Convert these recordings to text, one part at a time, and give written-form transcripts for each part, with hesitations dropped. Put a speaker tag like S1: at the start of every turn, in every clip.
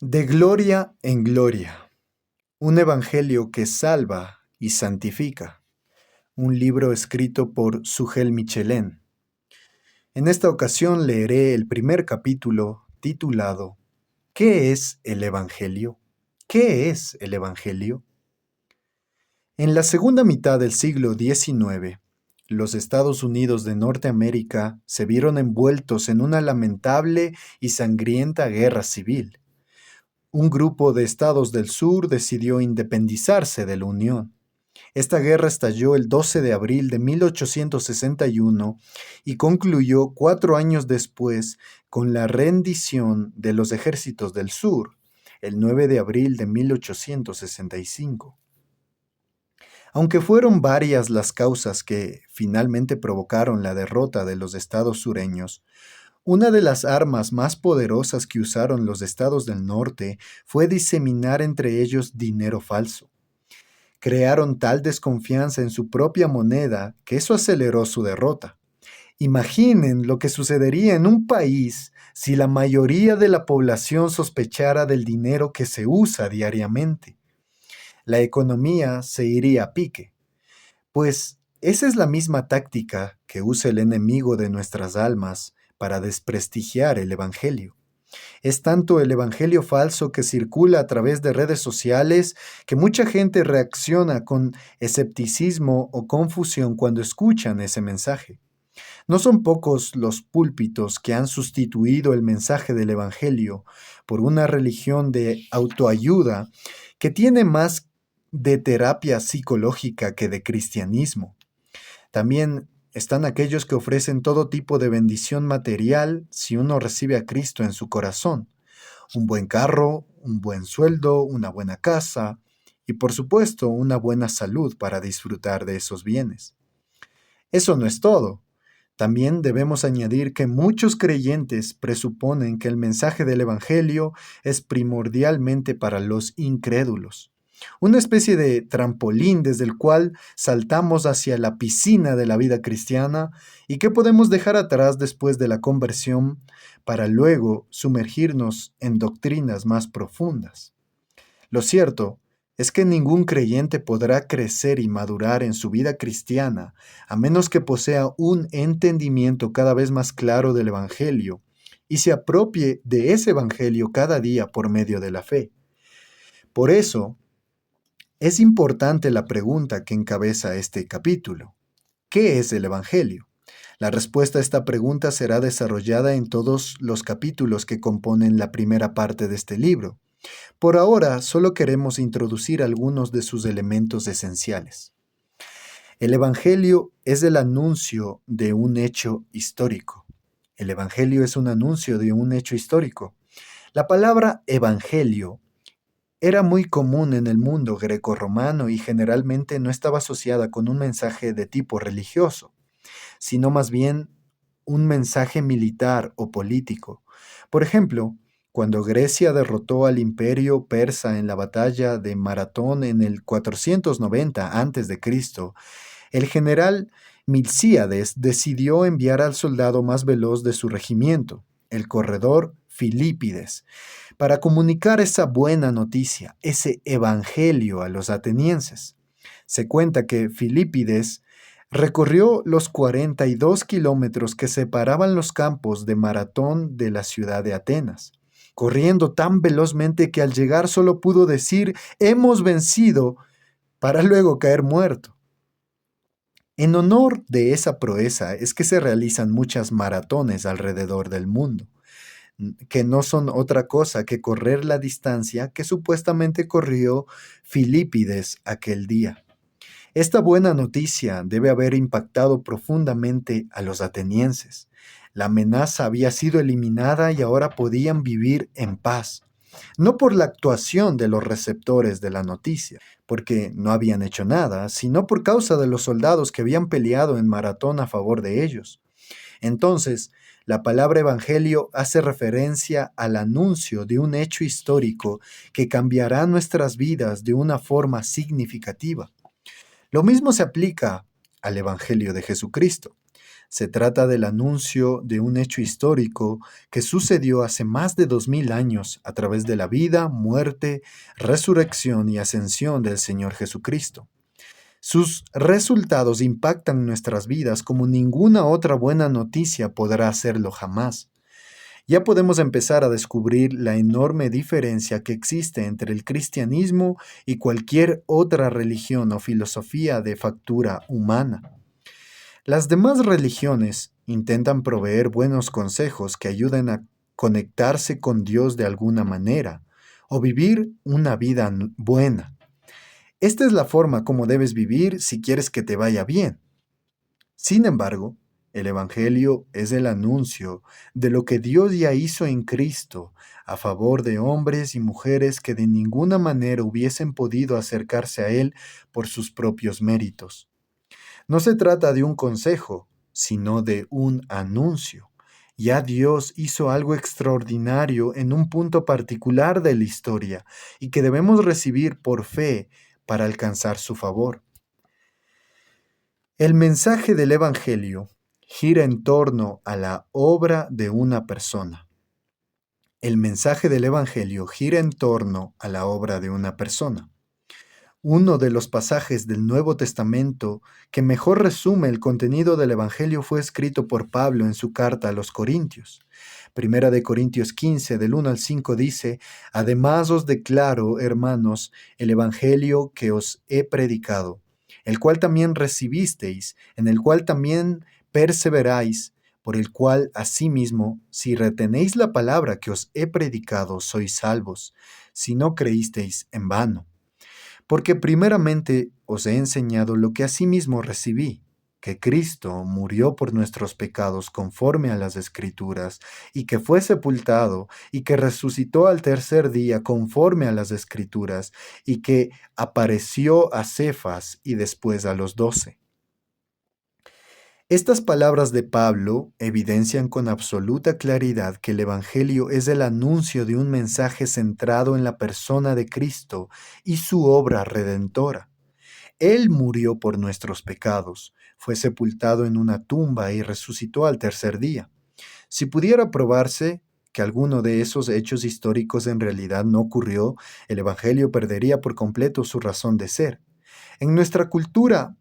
S1: De gloria en gloria. Un evangelio que salva y santifica. Un libro escrito por Sugel Michelén. En esta ocasión leeré el primer capítulo titulado ¿Qué es el evangelio? ¿Qué es el evangelio? En la segunda mitad del siglo XIX, los Estados Unidos de Norteamérica se vieron envueltos en una lamentable y sangrienta guerra civil. Un grupo de estados del sur decidió independizarse de la Unión. Esta guerra estalló el 12 de abril de 1861 y concluyó 4 años después con la rendición de los ejércitos del sur, el 9 de abril de 1865. Aunque fueron varias las causas que finalmente provocaron la derrota de los estados sureños, una de las armas más poderosas que usaron los estados del norte fue diseminar entre ellos dinero falso. Crearon tal desconfianza en su propia moneda que eso aceleró su derrota. Imaginen lo que sucedería en un país si la mayoría de la población sospechara del dinero que se usa diariamente. La economía se iría a pique, pues esa es la misma táctica que usa el enemigo de nuestras almas para desprestigiar el Evangelio. Es tanto el Evangelio falso que circula a través de redes sociales que mucha gente reacciona con escepticismo o confusión cuando escuchan ese mensaje. No son pocos los púlpitos que han sustituido el mensaje del Evangelio por una religión de autoayuda que tiene más de terapia psicológica que de cristianismo. También están aquellos que ofrecen todo tipo de bendición material si uno recibe a Cristo en su corazón. Un buen carro, un buen sueldo, una buena casa y por supuesto una buena salud para disfrutar de esos bienes. Eso no es todo. También debemos añadir que muchos creyentes presuponen que el mensaje del Evangelio es primordialmente para los incrédulos. Una especie de trampolín desde el cual saltamos hacia la piscina de la vida cristiana y que podemos dejar atrás después de la conversión para luego sumergirnos en doctrinas más profundas. Lo cierto es que ningún creyente podrá crecer y madurar en su vida cristiana a menos que posea un entendimiento cada vez más claro del Evangelio y se apropie de ese Evangelio cada día por medio de la fe. Por eso, es importante la pregunta que encabeza este capítulo. ¿Qué es el Evangelio? La respuesta a esta pregunta será desarrollada en todos los capítulos que componen la primera parte de este libro. Por ahora, solo queremos introducir algunos de sus elementos esenciales. El Evangelio es el anuncio de un hecho histórico. El Evangelio es un anuncio de un hecho histórico. La palabra Evangelio era muy común en el mundo grecorromano y generalmente no estaba asociada con un mensaje de tipo religioso, sino más bien un mensaje militar o político. Por ejemplo, cuando Grecia derrotó al imperio persa en la batalla de Maratón en el 490 a.C., el general Milcíades decidió enviar al soldado más veloz de su regimiento, el corredor Filípides, para comunicar esa buena noticia, ese evangelio a los atenienses. Se cuenta que Filípides recorrió los 42 kilómetros que separaban los campos de Maratón de la ciudad de Atenas, corriendo tan velozmente que al llegar solo pudo decir «hemos vencido» para luego caer muerto. En honor de esa proeza es que se realizan muchas maratones alrededor del mundo, que no son otra cosa que correr la distancia que supuestamente corrió Filípides aquel día. Esta buena noticia debe haber impactado profundamente a los atenienses. La amenaza había sido eliminada y ahora podían vivir en paz. No por la actuación de los receptores de la noticia, porque no habían hecho nada, sino por causa de los soldados que habían peleado en Maratón a favor de ellos. Entonces, la palabra evangelio hace referencia al anuncio de un hecho histórico que cambiará nuestras vidas de una forma significativa. Lo mismo se aplica al Evangelio de Jesucristo. Se trata del anuncio de un hecho histórico que sucedió hace más de 2000 años a través de la vida, muerte, resurrección y ascensión del Señor Jesucristo. Sus resultados impactan nuestras vidas como ninguna otra buena noticia podrá hacerlo jamás. Ya podemos empezar a descubrir la enorme diferencia que existe entre el cristianismo y cualquier otra religión o filosofía de factura humana. Las demás religiones intentan proveer buenos consejos que ayuden a conectarse con Dios de alguna manera o vivir una vida buena. Esta es la forma como debes vivir si quieres que te vaya bien. Sin embargo, el Evangelio es el anuncio de lo que Dios ya hizo en Cristo a favor de hombres y mujeres que de ninguna manera hubiesen podido acercarse a Él por sus propios méritos. No se trata de un consejo, sino de un anuncio. Ya Dios hizo algo extraordinario en un punto particular de la historia y que debemos recibir por fe para alcanzar su favor. El mensaje del Evangelio gira en torno a la obra de una persona. El mensaje del Evangelio gira en torno a la obra de una persona. Uno de los pasajes del Nuevo Testamento que mejor resume el contenido del Evangelio fue escrito por Pablo en su carta a los Corintios. Primera de Corintios 15, del 1 al 5 dice: Además os declaro, hermanos, el Evangelio que os he predicado, el cual también recibisteis, en el cual también perseveráis, por el cual asimismo, si retenéis la palabra que os he predicado, sois salvos, si no creísteis en vano. Porque primeramente os he enseñado lo que asimismo recibí, que Cristo murió por nuestros pecados conforme a las Escrituras, y que fue sepultado, y que resucitó al tercer día conforme a las Escrituras, y que apareció a Cefas y después a los 12. Estas palabras de Pablo evidencian con absoluta claridad que el Evangelio es el anuncio de un mensaje centrado en la persona de Cristo y su obra redentora. Él murió por nuestros pecados, fue sepultado en una tumba y resucitó al tercer día. Si pudiera probarse que alguno de esos hechos históricos en realidad no ocurrió, el Evangelio perdería por completo su razón de ser. En nuestra cultura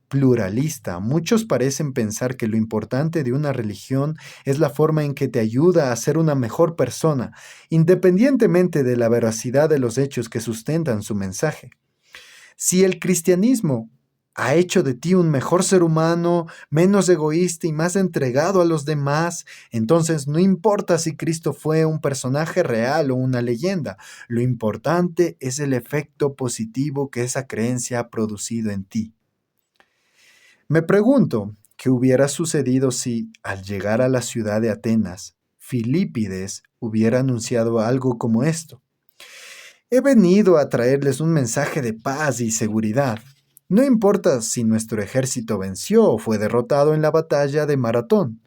S1: pluralista, muchos parecen pensar que lo importante de una religión es la forma en que te ayuda a ser una mejor persona, independientemente de la veracidad de los hechos que sustentan su mensaje. Si el cristianismo ha hecho de ti un mejor ser humano, menos egoísta y más entregado a los demás, entonces no importa si Cristo fue un personaje real o una leyenda, lo importante es el efecto positivo que esa creencia ha producido en ti. Me pregunto, ¿qué hubiera sucedido si, al llegar a la ciudad de Atenas, Filípides hubiera anunciado algo como esto? He venido a traerles un mensaje de paz y seguridad. No importa si nuestro ejército venció o fue derrotado en la batalla de Maratón.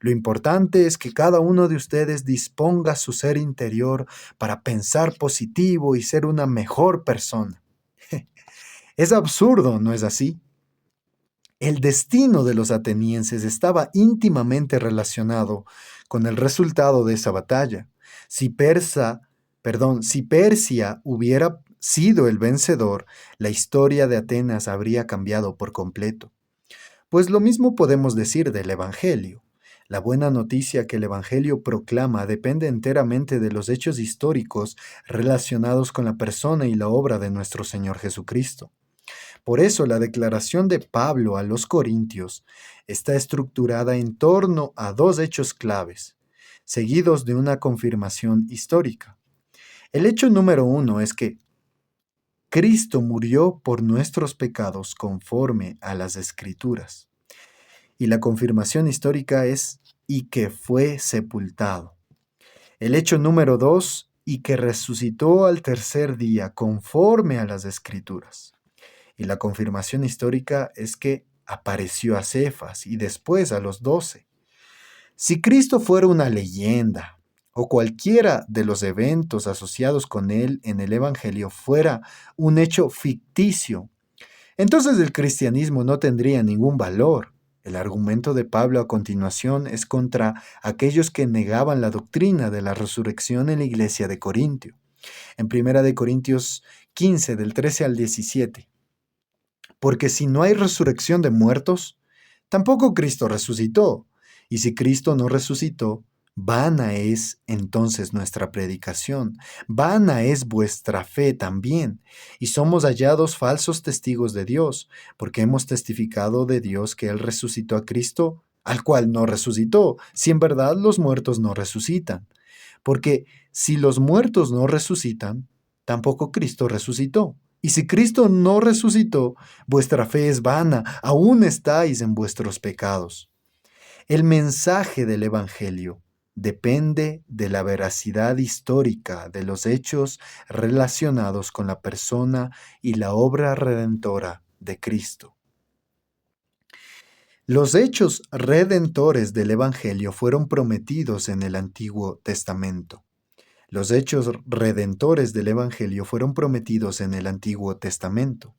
S1: Lo importante es que cada uno de ustedes disponga su ser interior para pensar positivo y ser una mejor persona. Es absurdo, ¿no es así? El destino de los atenienses estaba íntimamente relacionado con el resultado de esa batalla. Si Persia hubiera sido el vencedor, la historia de Atenas habría cambiado por completo. Pues lo mismo podemos decir del Evangelio. La buena noticia que el Evangelio proclama depende enteramente de los hechos históricos relacionados con la persona y la obra de nuestro Señor Jesucristo. Por eso la declaración de Pablo a los Corintios está estructurada en torno a dos hechos claves, seguidos de una confirmación histórica. El hecho número 1 es que Cristo murió por nuestros pecados conforme a las Escrituras. Y la confirmación histórica es y que fue sepultado. El hecho número 2, y que resucitó al tercer día conforme a las Escrituras. Y la confirmación histórica es que apareció a Cefas y después a los 12. Si Cristo fuera una leyenda o cualquiera de los eventos asociados con él en el Evangelio fuera un hecho ficticio, entonces el cristianismo no tendría ningún valor. El argumento de Pablo a continuación es contra aquellos que negaban la doctrina de la resurrección en la iglesia de Corintio. En 1 Corintios 15, del 13 al 17. Porque si no hay resurrección de muertos, tampoco Cristo resucitó. Y si Cristo no resucitó, vana es entonces nuestra predicación, vana es vuestra fe también. Y somos hallados falsos testigos de Dios, porque hemos testificado de Dios que Él resucitó a Cristo, al cual no resucitó, si en verdad los muertos no resucitan. Porque si los muertos no resucitan, tampoco Cristo resucitó. Y si Cristo no resucitó, vuestra fe es vana, aún estáis en vuestros pecados. El mensaje del Evangelio depende de la veracidad histórica de los hechos relacionados con la persona y la obra redentora de Cristo. Los hechos redentores del Evangelio fueron prometidos en el Antiguo Testamento. Los hechos redentores del Evangelio fueron prometidos en el Antiguo Testamento.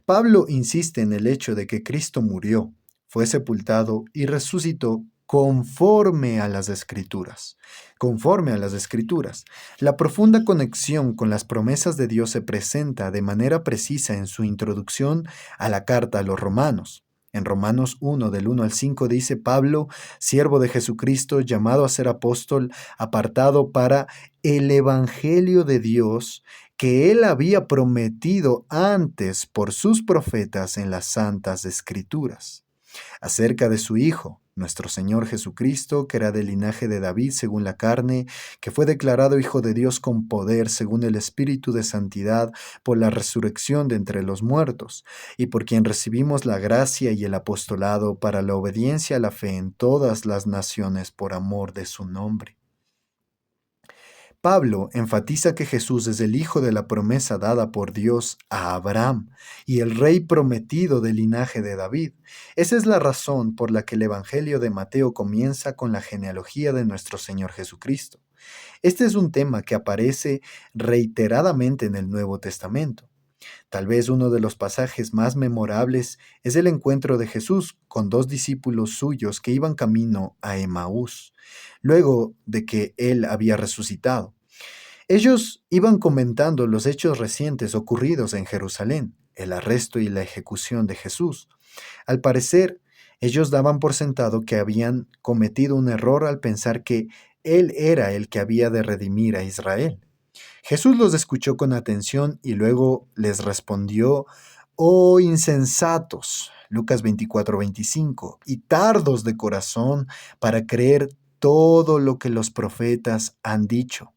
S1: Pablo insiste en el hecho de que Cristo murió, fue sepultado y resucitó conforme a las Escrituras. Conforme a las Escrituras. La profunda conexión con las promesas de Dios se presenta de manera precisa en su introducción a la carta a los Romanos. En Romanos 1, del 1 al 5 dice Pablo, siervo de Jesucristo, llamado a ser apóstol, apartado para el Evangelio de Dios, que él había prometido antes por sus profetas en las santas escrituras, acerca de su Hijo, nuestro Señor Jesucristo, que era del linaje de David según la carne, que fue declarado Hijo de Dios con poder según el Espíritu de Santidad por la resurrección de entre los muertos, y por quien recibimos la gracia y el apostolado para la obediencia a la fe en todas las naciones por amor de su nombre. Pablo enfatiza que Jesús es el hijo de la promesa dada por Dios a Abraham y el rey prometido del linaje de David. Esa es la razón por la que el Evangelio de Mateo comienza con la genealogía de nuestro Señor Jesucristo. Este es un tema que aparece reiteradamente en el Nuevo Testamento. Tal vez uno de los pasajes más memorables es el encuentro de Jesús con dos discípulos suyos que iban camino a Emaús, luego de que él había resucitado. Ellos iban comentando los hechos recientes ocurridos en Jerusalén, el arresto y la ejecución de Jesús. Al parecer, ellos daban por sentado que habían cometido un error al pensar que él era el que había de redimir a Israel. Jesús los escuchó con atención y luego les respondió, oh insensatos, Lucas 24:25, y tardos de corazón para creer todo lo que los profetas han dicho.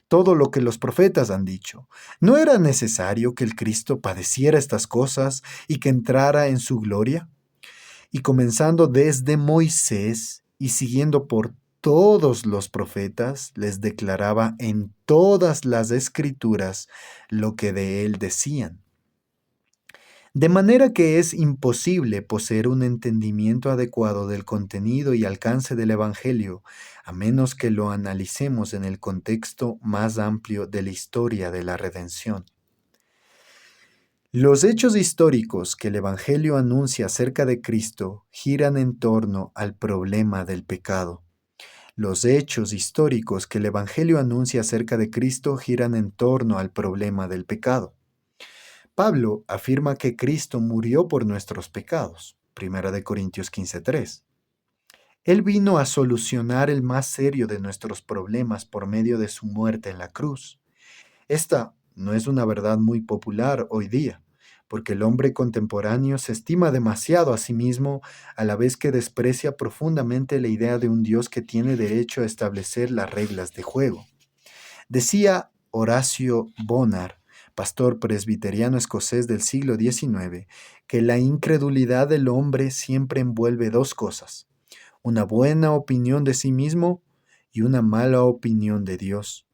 S1: Todo lo que los profetas han dicho. ¿No era necesario que el Cristo padeciera estas cosas y que entrara en su gloria? Y comenzando desde Moisés y siguiendo por todos los profetas, les declaraba en todas las escrituras lo que de él decían. De manera que es imposible poseer un entendimiento adecuado del contenido y alcance del Evangelio, a menos que lo analicemos en el contexto más amplio de la historia de la redención. Los hechos históricos que el Evangelio anuncia acerca de Cristo giran en torno al problema del pecado. Los hechos históricos que el Evangelio anuncia acerca de Cristo giran en torno al problema del pecado. Pablo afirma que Cristo murió por nuestros pecados, 1 Corintios 15:3. Él vino a solucionar el más serio de nuestros problemas por medio de su muerte en la cruz. Esta no es una verdad muy popular hoy día, porque el hombre contemporáneo se estima demasiado a sí mismo a la vez que desprecia profundamente la idea de un Dios que tiene derecho a establecer las reglas de juego. Decía Horacio Bonar, pastor presbiteriano escocés del siglo XIX, que la incredulidad del hombre siempre envuelve dos cosas: una buena opinión de sí mismo y una mala opinión de Dios.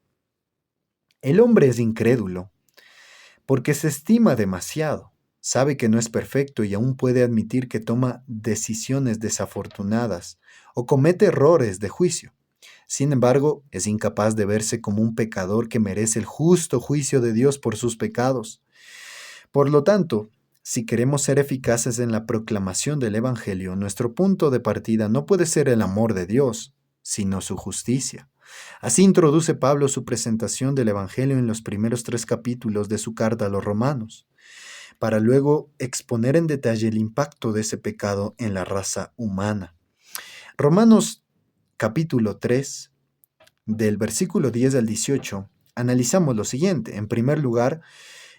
S1: El hombre es incrédulo porque se estima demasiado, sabe que no es perfecto y aún puede admitir que toma decisiones desafortunadas o comete errores de juicio. Sin embargo, es incapaz de verse como un pecador que merece el justo juicio de Dios por sus pecados. Por lo tanto, Si queremos ser eficaces en la proclamación del Evangelio, nuestro punto de partida no puede ser el amor de Dios, sino su justicia. Así introduce Pablo su presentación del Evangelio en los primeros 3 capítulos de su carta a los Romanos, para luego exponer en detalle el impacto de ese pecado en la raza humana. Romanos capítulo 3, del versículo 10 al 18, analizamos lo siguiente. En primer lugar,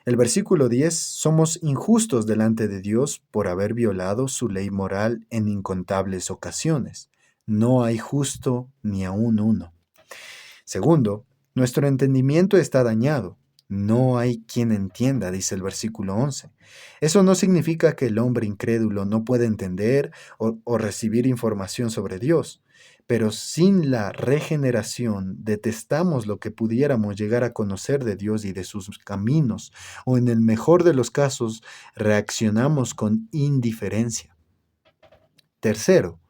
S1: el versículo 10, somos injustos delante de Dios por haber violado su ley moral en incontables ocasiones. No hay justo ni aun uno. Segundo, nuestro entendimiento está dañado. No hay quien entienda, dice el versículo 11. Eso no significa que el hombre incrédulo no pueda entender o recibir información sobre Dios, pero sin la regeneración detestamos lo que pudiéramos llegar a conocer de Dios y de sus caminos, o en el mejor de los casos, reaccionamos con indiferencia. Tercero,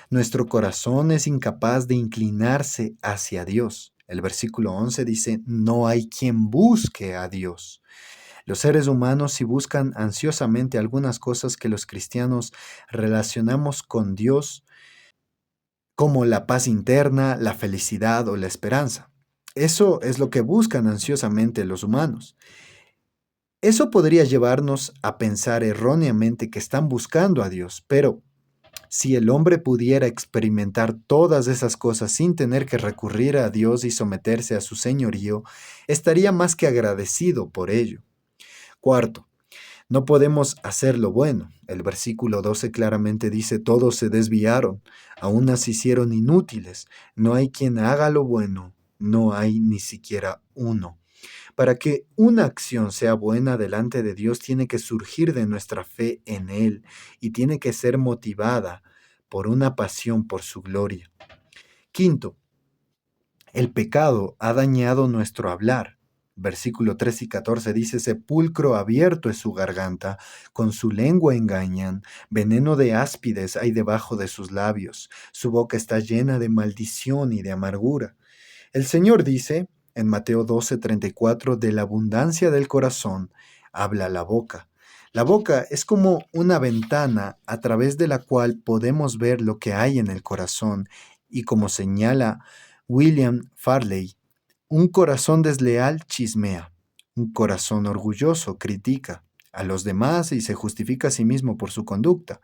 S1: nuestro corazón es incapaz de inclinarse hacia Dios. El versículo 11 dice, no hay quien busque a Dios. Los seres humanos sí buscan ansiosamente algunas cosas que los cristianos relacionamos con Dios, como la paz interna, la felicidad o la esperanza. Eso es lo que buscan ansiosamente los humanos. Eso podría llevarnos a pensar erróneamente que están buscando a Dios, pero si el hombre pudiera experimentar todas esas cosas sin tener que recurrir a Dios y someterse a su señorío, estaría más que agradecido por ello. Cuarto, no podemos hacer lo bueno. El versículo 12 claramente dice, todos se desviaron, a unas se hicieron inútiles, no hay quien haga lo bueno, no hay ni siquiera uno. Para que una acción sea buena delante de Dios, tiene que surgir de nuestra fe en Él y tiene que ser motivada por una pasión por su gloria. Quinto, el pecado ha dañado nuestro hablar. Versículo 13 y 14 dice, sepulcro abierto es su garganta, con su lengua engañan, veneno de áspides hay debajo de sus labios, su boca está llena de maldición y de amargura. El Señor dice, en Mateo 12:34, de la abundancia del corazón habla la boca. La boca es como una ventana a través de la cual podemos ver lo que hay en el corazón y como señala William Farley, un corazón desleal chismea, un corazón orgulloso critica a los demás y se justifica a sí mismo por su conducta.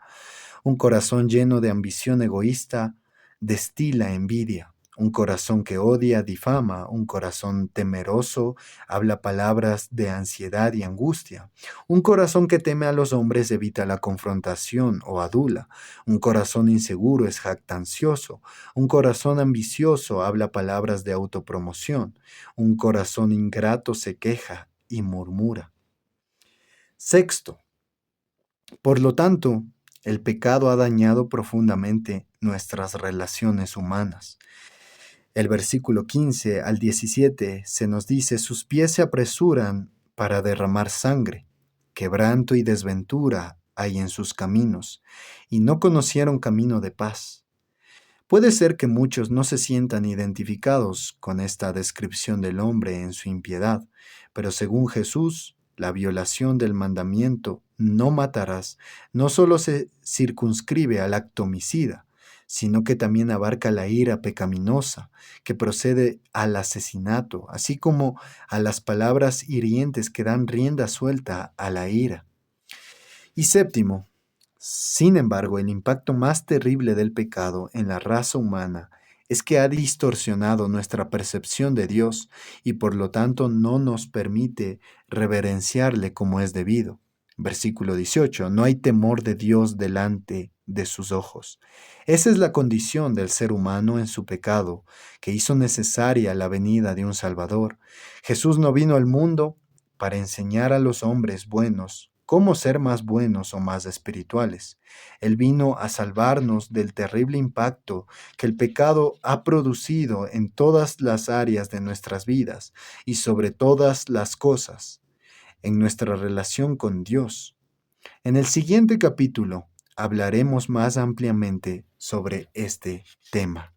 S1: Un corazón lleno de ambición egoísta destila envidia. Un corazón que odia difama, un corazón temeroso habla palabras de ansiedad y angustia. Un corazón que teme a los hombres evita la confrontación o adula. Un corazón inseguro es jactancioso. Un corazón ambicioso habla palabras de autopromoción. Un corazón ingrato se queja y murmura. Sexto, por lo tanto, el pecado ha dañado profundamente nuestras relaciones humanas. El versículo 15 al 17 se nos dice, sus pies se apresuran para derramar sangre, quebranto y desventura hay en sus caminos, y no conocieron camino de paz. Puede ser que muchos no se sientan identificados con esta descripción del hombre en su impiedad, pero según Jesús, la violación del mandamiento no matarás no solo se circunscribe al acto homicida, sino que también abarca la ira pecaminosa, que procede al asesinato, así como a las palabras hirientes que dan rienda suelta a la ira. Y séptimo, sin embargo, el impacto más terrible del pecado en la raza humana es que ha distorsionado nuestra percepción de Dios y por lo tanto no nos permite reverenciarle como es debido. Versículo 18, no hay temor de Dios delante de sus ojos. Esa es la condición del ser humano en su pecado, que hizo necesaria la venida de un Salvador. Jesús no vino al mundo para enseñar a los hombres buenos cómo ser más buenos o más espirituales. Él vino a salvarnos del terrible impacto que el pecado ha producido en todas las áreas de nuestras vidas y sobre todas las cosas, en nuestra relación con Dios. En el siguiente capítulo hablaremos más ampliamente sobre este tema.